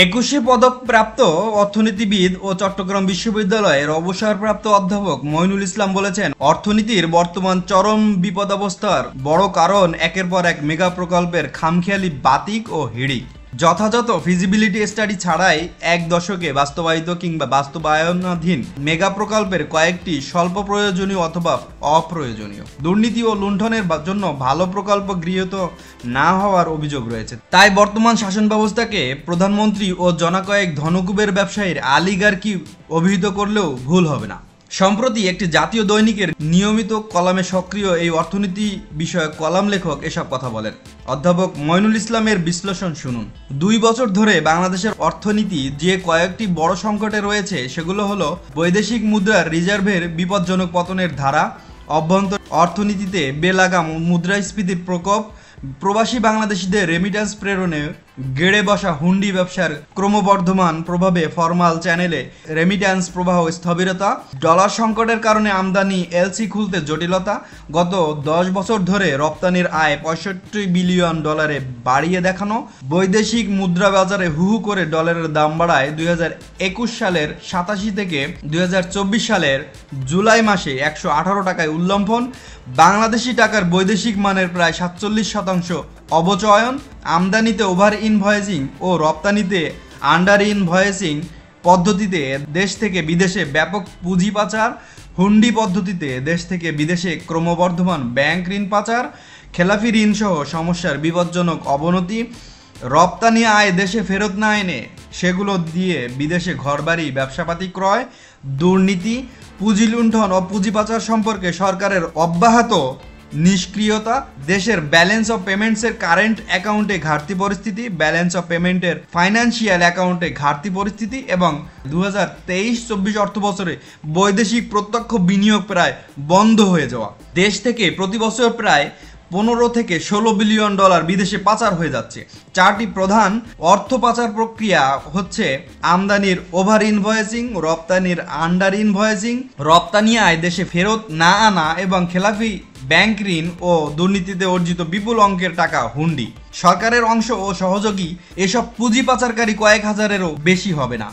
21শে পদকপ্রাপ্ত অর্থনীতিবিদ ও চট্টগ্রাম বিশ্ববিদ্যালয়ের অবসরপ্রাপ্ত অধ্যাপক মঈনুল ইসলাম বলেছেন, অর্থনীতির বর্তমান চরম বিপদাবস্থার বড় কারণ একের পর এক মেগা প্রকল্পের খামখেয়ালি বাতিক ও হিড়িক। যথাযথ ফিজিবিলিটি স্টাডি ছাড়াই এক দশকে বাস্তবায়িত কিংবা বাস্তবায়নাধীন মেগা প্রকল্পের কয়েকটি স্বল্প প্রয়োজনীয় অথবা অপ্রয়োজনীয়, দুর্নীতি ও লুণ্ঠনের জন্য ভালো প্রকল্প গৃহীত না হওয়ার অভিযোগ রয়েছে। তাই বর্তমান শাসন ব্যবস্থাকে প্রধানমন্ত্রী ও জনকয়েক ধনকুবের ব্যবসায়ীর অলিগার্কি অভিহিত করলেও ভুল হবে না। সম্প্রতি একটি জাতীয় দৈনিকের নিয়মিত কলামে সক্রিয় এই অর্থনীতি বিষয়ক কলাম লেখক এসব কথা বলেন। অধ্যাপক মঈনুল ইসলামের বিশ্লেষণ শুনুন। 2 বছর ধরে বাংলাদেশের অর্থনীতি যে কয়েকটি বড় সংকটে রয়েছে সেগুলো হলো বৈদেশিক মুদ্রার রিজার্ভের বিপজ্জনক পতনের ধারা, অভ্যন্তর অর্থনীতিতে বেলাগাম মুদ্রাস্ফীতির প্রকোপ, প্রবাসী বাংলাদেশিদের রেমিট্যান্স প্রেরণে গেড়ে বসা হুন্ডি ব্যবসার ক্রমবর্ধমান প্রভাবে ফরমাল চ্যানেলে রেমিট্যান্স প্রবাহ স্থবিরতা, ডলার সংকটের কারণে আমদানি এলসি খুলতে জটিলতা, গত 10 বছর ধরে রপ্তানির আয় 65 বিলিয়ন ডলারে বাড়িয়ে দেখানো, বৈদেশিক মুদ্রা বাজারে হু হু করে ডলারের দাম বাড়ায় 2021 সালের 87 থেকে 2024 সালের জুলাই মাসে 118 টাকায় উল্লম্ফন, বাংলাদেশি টাকার বৈদেশিক মানের প্রায় 47% অবচয়ন, আমদানিতে ওভার ইনভয়েসিং ও রপ্তানিতে আন্ডার ইনভয়েসিং পদ্ধতিতে দেশ থেকে বিদেশে ব্যাপক পুঁজি পাচার, হুন্ডি পদ্ধতিতে দেশ থেকে বিদেশে ক্রমবর্ধমান ব্যাংক ঋণ পাচার, খেলাফি ঋণ সহ সমস্যার বিপজ্জনক অবনতি, রপ্তানি আয় দেশে ফেরত না এনে সেগুলো দিয়ে বিদেশে ঘরবাড়ি ব্যবসাপাতি ক্রয়, দুর্নীতি, পুঁজি লুণ্ঠন ও পুঁজি পাচার সম্পর্কে সরকারের অব্যাহত নিষ্ক্রিয়তা, দেশের ব্যালেন্স অফ পেমেন্টসের কারেন্ট অ্যাকাউন্টে ঘাটতি পরিস্থিতি, ব্যালেন্স অফ পেমেন্টের ফাইন্যান্সিয়াল অ্যাকাউন্টে ঘাটতি পরিস্থিতি এবং 2023-24 অর্থ বছরে বৈদেশিক প্রত্যক্ষ বিনিয়োগ প্রায় বন্ধ হয়ে যাওয়া। দেশ থেকে প্রতি বছর প্রায় 15 থেকে 16 বিলিয়ন ডলার বিদেশে পাচার হয়ে যাচ্ছে। 4টি প্রধান অর্থ পাচার প্রক্রিয়া হচ্ছে আমদানির ওভার ইনভয়েসিং, রপ্তানির আন্ডার ইনভয়েসিং, রপ্তানি আয় দেশে ফেরত না আনা এবং খেলাফি ব্যাংক ঋণ ও দুর্নীতিতে অর্জিত বিপুল অঙ্কের টাকা হুন্ডি। সরকারের অংশ ও সহযোগী এসব পুঁজি পাচারকারী কয়েক হাজারেরও বেশি হবে না।